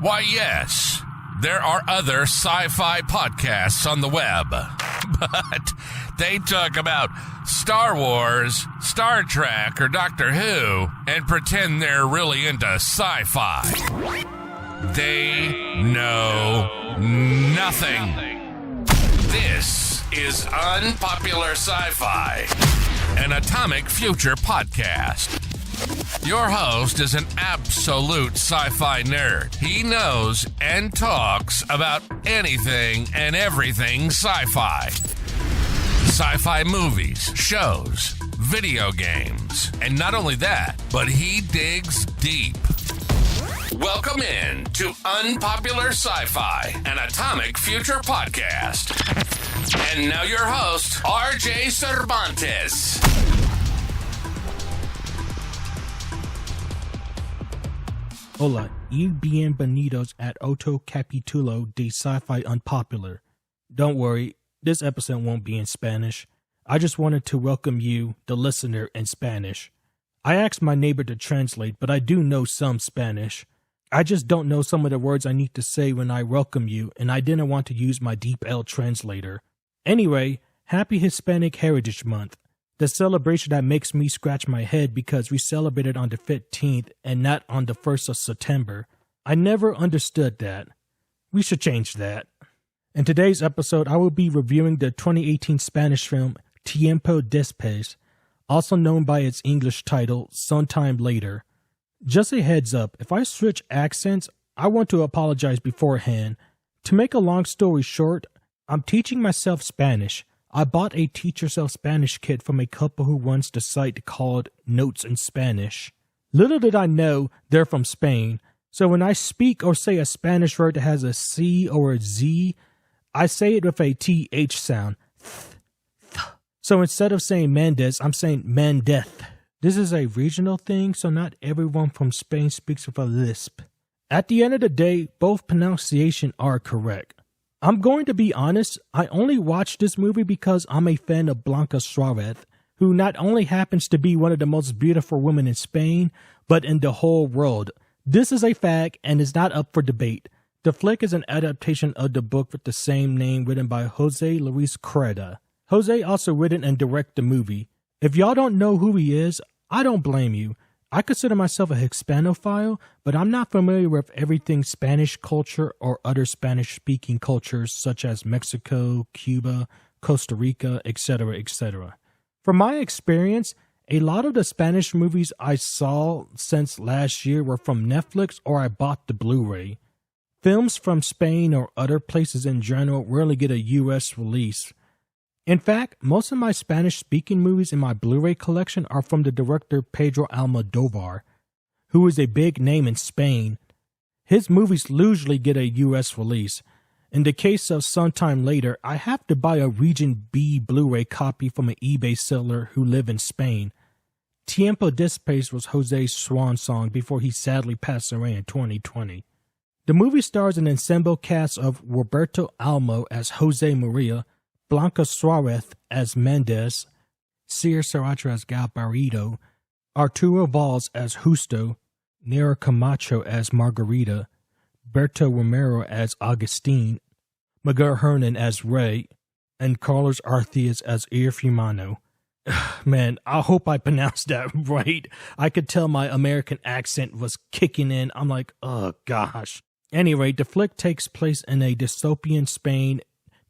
Why, yes, there are other sci-fi podcasts on the web, but they talk about Star Wars, Star Trek, or Doctor Who and pretend they're really into sci-fi. They know nothing. This is Unpopular Sci-Fi, an Atomic Future podcast. Your host is an absolute sci-fi nerd. He knows and talks about anything and everything sci-fi. Sci-fi movies, shows, video games, and not only that, but he digs deep. Welcome in to Unpopular Sci-Fi, an Atomic Future podcast. And now your host, RJ Cervantes. Hola y bienvenidos at otro capítulo de Sci-Fi Unpopular. Don't worry, this episode won't be in Spanish. I just wanted to welcome you, the listener, in Spanish. I asked my neighbor to translate, but I do know some Spanish. I just don't know some of the words I need to say when I welcome you, and I didn't want to use my DeepL translator. Anyway, happy Hispanic Heritage Month. The celebration that makes me scratch my head because we celebrated on the 15th and not on the 1st of September. I never understood that. We should change that. In today's episode, I will be reviewing the 2018 Spanish film Tiempo Después, also known by its English title, Sometime Later. Just a heads up, if I switch accents, I want to apologize beforehand. To make a long story short, I'm teaching myself Spanish. I bought a Teach Yourself Spanish kit from a couple who runs the site called Notes in Spanish. Little did I know they're from Spain, so when I speak or say a Spanish word that has a C or a Z, I say it with a TH sound. So instead of saying Mendez, I'm saying Mendez. This is a regional thing, so not everyone from Spain speaks with a lisp. At the end of the day, both pronunciations are correct. I'm going to be honest, I only watched this movie because I'm a fan of Blanca Suarez, who not only happens to be one of the most beautiful women in Spain, but in the whole world. This is a fact and is not up for debate. The flick is an adaptation of the book with the same name written by Jose Luis Correa. Jose also written and directed the movie. If y'all don't know who he is, I don't blame you. I consider myself a Hispanophile, but I'm not familiar with everything Spanish culture or other Spanish-speaking cultures such as Mexico, Cuba, Costa Rica, etc., etc. From my experience, a lot of the Spanish movies I saw since last year were from Netflix or I bought the Blu-ray. Films from Spain or other places in general rarely get a U.S. release. In fact, most of my Spanish-speaking movies in my Blu-ray collection are from the director Pedro Almodovar, who is a big name in Spain. His movies usually get a U.S. release. In the case of Sometime Later, I have to buy a Region B Blu-ray copy from an eBay seller who live in Spain. Tiempo Después was Jose's swan song before he sadly passed away in 2020. The movie stars an ensemble cast of Roberto Almo as Jose Maria, Blanca Suarez as Mendez, Sir Sriracha as Galbarito, Arturo Valls as Justo, Nera Camacho as Margarita, Berto Romero as Agustin, Miguel Hernan as Ray, and Carlos Arcias as Irfumano. Man, I hope I pronounced that right. I could tell my American accent was kicking in. I'm like, oh gosh. Anyway, the flick takes place in a dystopian Spain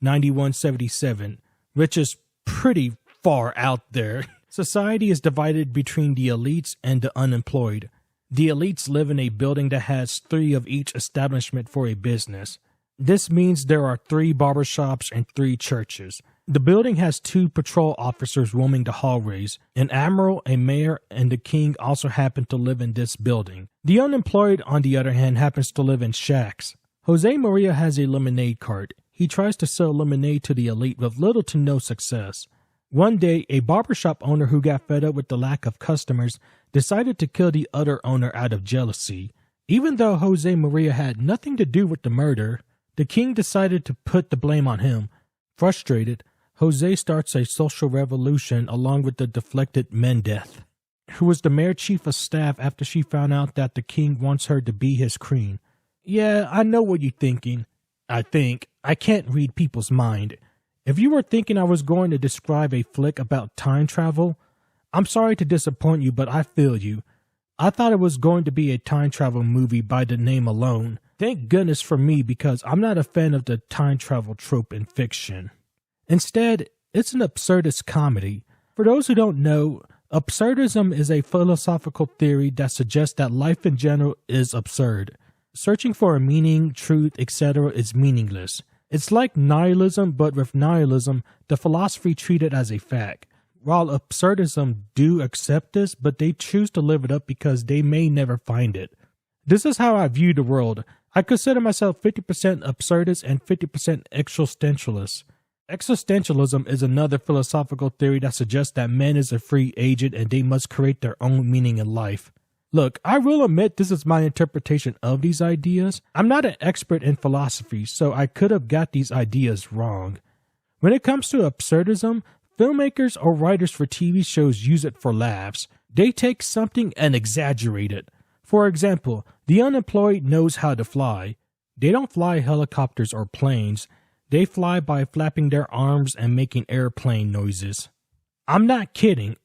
9177, which is pretty far out there. Society is divided between the elites and the unemployed. The elites live in a building that has 3 of each establishment for a business. This means there are 3 barbershops and 3 churches. The building has 2 patrol officers roaming the hallways. An admiral, a mayor, and the king also happen to live in this building. The unemployed, on the other hand, happens to live in shacks. Jose Maria has a lemonade cart. He tries to sell lemonade to the elite with little to no success. One day, a barbershop owner who got fed up with the lack of customers decided to kill the other owner out of jealousy. Even though Jose Maria had nothing to do with the murder, the king decided to put the blame on him. Frustrated, Jose starts a social revolution along with the deflected Mendez, who was the mayor chief of staff after she found out that the king wants her to be his queen. Yeah, I know what you're thinking. I can't read people's mind. If you were thinking I was going to describe a flick about time travel, I'm sorry to disappoint you, but I feel you. I thought it was going to be a time travel movie by the name alone. Thank goodness for me, because I'm not a fan of the time travel trope in fiction. Instead, it's an absurdist comedy. For those who don't know, absurdism is a philosophical theory that suggests that life in general is absurd. Searching for a meaning, truth, etc. is meaningless. It's like nihilism, but with nihilism, the philosophy treated as a fact. While absurdism do accept this, but they choose to live it up because they may never find it. This is how I view the world. I consider myself 50% absurdist and 50% existentialist. Existentialism is another philosophical theory that suggests that man is a free agent and they must create their own meaning in life. Look, I will admit this is my interpretation of these ideas. I'm not an expert in philosophy, so I could have got these ideas wrong. When it comes to absurdism, filmmakers or writers for TV shows use it for laughs. They take something and exaggerate it. For example, the unemployed knows how to fly. They don't fly helicopters or planes. They fly by flapping their arms and making airplane noises. I'm not kidding.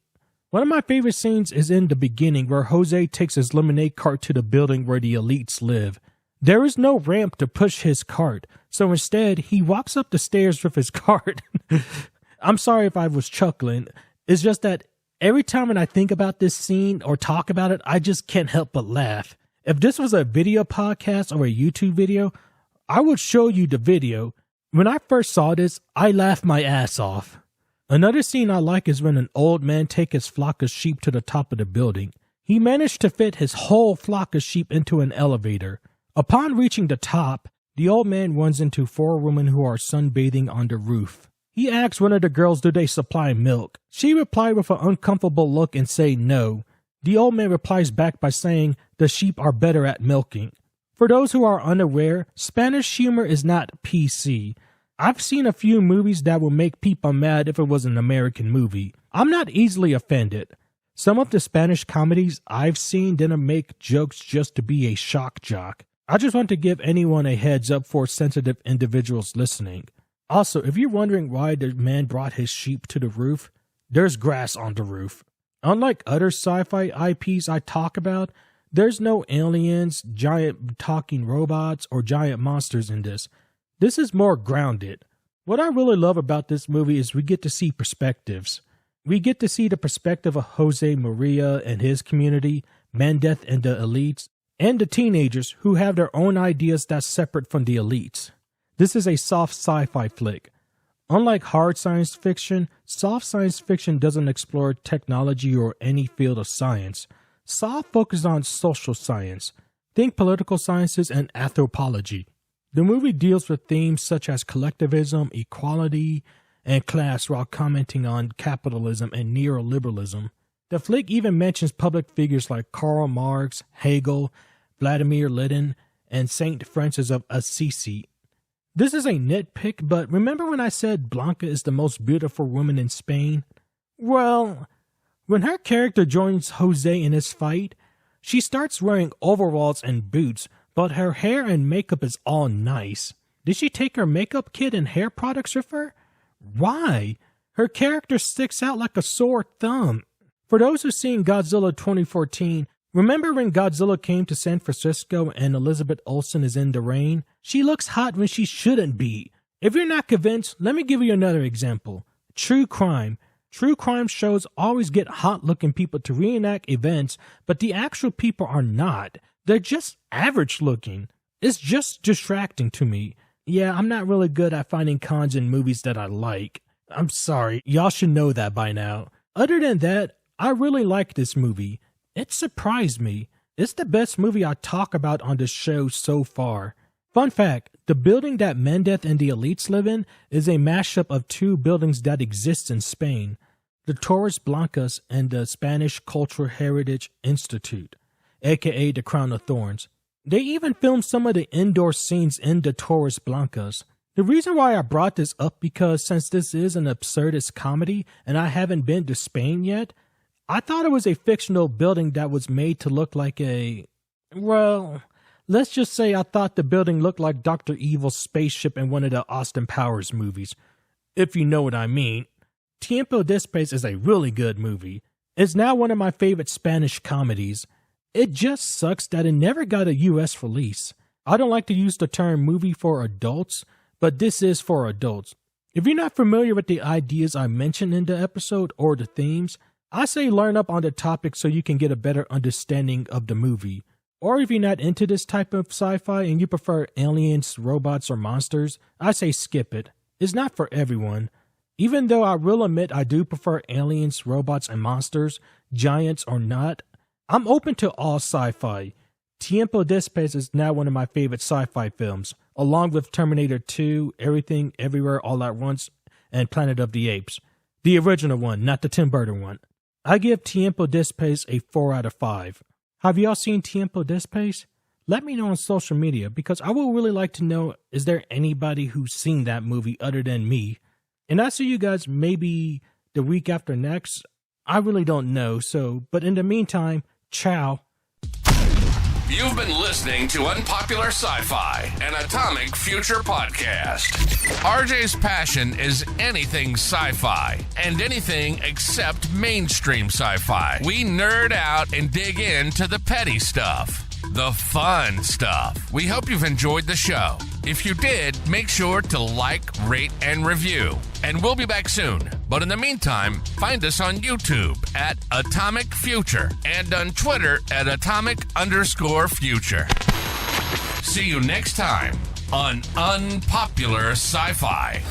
One of my favorite scenes is in the beginning where Jose takes his lemonade cart to the building where the elites live. There is no ramp to push his cart, so instead he walks up the stairs with his cart. I'm sorry if I was chuckling. It's just that every time when I think about this scene or talk about it, I just can't help but laugh. If this was a video podcast or a YouTube video, I would show you the video. When I first saw this, I laughed my ass off. Another scene I like is when an old man takes his flock of sheep to the top of the building. He managed to fit his whole flock of sheep into an elevator. Upon reaching the top, the old man runs into 4 women who are sunbathing on the roof. He asks one of the girls, do they supply milk? She replied with an uncomfortable look and say no. The old man replies back by saying the sheep are better at milking. For those who are unaware, Spanish humor is not PC. I've seen a few movies that will make people mad if it was an American movie. I'm not easily offended. Some of the Spanish comedies I've seen didn't make jokes just to be a shock jock. I just want to give anyone a heads up for sensitive individuals listening. Also, if you're wondering why the man brought his sheep to the roof, there's grass on the roof. Unlike other sci-fi IPs I talk about, there's no aliens, giant talking robots, or giant monsters in this. This is more grounded. What I really love about this movie is we get to see perspectives. We get to see the perspective of Jose Maria and his community, Mendez and the elites, and the teenagers who have their own ideas that's separate from the elites. This is a soft sci-fi flick. Unlike hard science fiction, soft science fiction doesn't explore technology or any field of science. Soft focuses on social science. Think political sciences and anthropology. The movie deals with themes such as collectivism, equality, and class while commenting on capitalism and neoliberalism. The flick even mentions public figures like Karl Marx, Hegel, Vladimir Lenin, and Saint Francis of Assisi. This is a nitpick, but remember when I said Blanca is the most beautiful woman in Spain? Well, when her character joins Jose in his fight, she starts wearing overalls and boots, but her hair and makeup is all nice. Did she take her makeup kit and hair products with her? Why? Her character sticks out like a sore thumb. For those who've seen Godzilla 2014, remember when Godzilla came to San Francisco and Elizabeth Olsen is in the rain? She looks hot when she shouldn't be. If you're not convinced, let me give you another example. True crime. True crime shows always get hot-looking people to reenact events, but the actual people are not. They're just average looking. It's just distracting to me. Yeah, I'm not really good at finding cons in movies that I like. I'm sorry, y'all should know that by now. Other than that, I really like this movie. It surprised me. It's the best movie I talk about on the show so far. Fun fact, the building that Mendez and the elites live in is a mashup of 2 buildings that exist in Spain. The Torres Blancas and the Spanish Cultural Heritage Institute, aka the Crown of Thorns. They even filmed some of the indoor scenes in the Torres Blancas. The reason why I brought this up because since this is an absurdist comedy and I haven't been to Spain yet, I thought it was a fictional building that was made to look like a, well, Let's just say I thought the building looked like Dr. Evil's spaceship in one of the Austin Powers movies, if you know what I mean. Tiempo Después is a really good movie. It's now one of my favorite Spanish comedies. It just sucks that it never got a US release. I don't like to use the term movie for adults, but this is for adults. If you're not familiar with the ideas I mentioned in the episode or the themes, I say learn up on the topic so you can get a better understanding of the movie. Or if you're not into this type of sci-fi and you prefer aliens, robots, or monsters, I say skip it. It's not for everyone. Even though I will admit I do prefer aliens, robots, and monsters, giants or not, I'm open to all sci-fi. Tiempo Después is now one of my favorite sci-fi films, along with Terminator 2, Everything, Everywhere, All at Once, and Planet of the Apes. The original one, not the Tim Burton one. I give Tiempo Después a 4 out of 5. Have y'all seen Tiempo Después? Let me know on social media, because I would really like to know, is there anybody who's seen that movie other than me? And I'll see you guys maybe the week after next. I really don't know, but in the meantime, ciao. You've been listening to Unpopular Sci-Fi, an Atomic Future podcast. RJ's passion is anything sci-fi and anything except mainstream sci-fi. We nerd out and dig into the petty stuff, the fun stuff. We hope you've enjoyed the show. If you did, make sure to like, rate, and review. And we'll be back soon. But in the meantime, find us on YouTube at Atomic Future and on Twitter at Atomic_Future. See you next time on Unpopular Sci-Fi.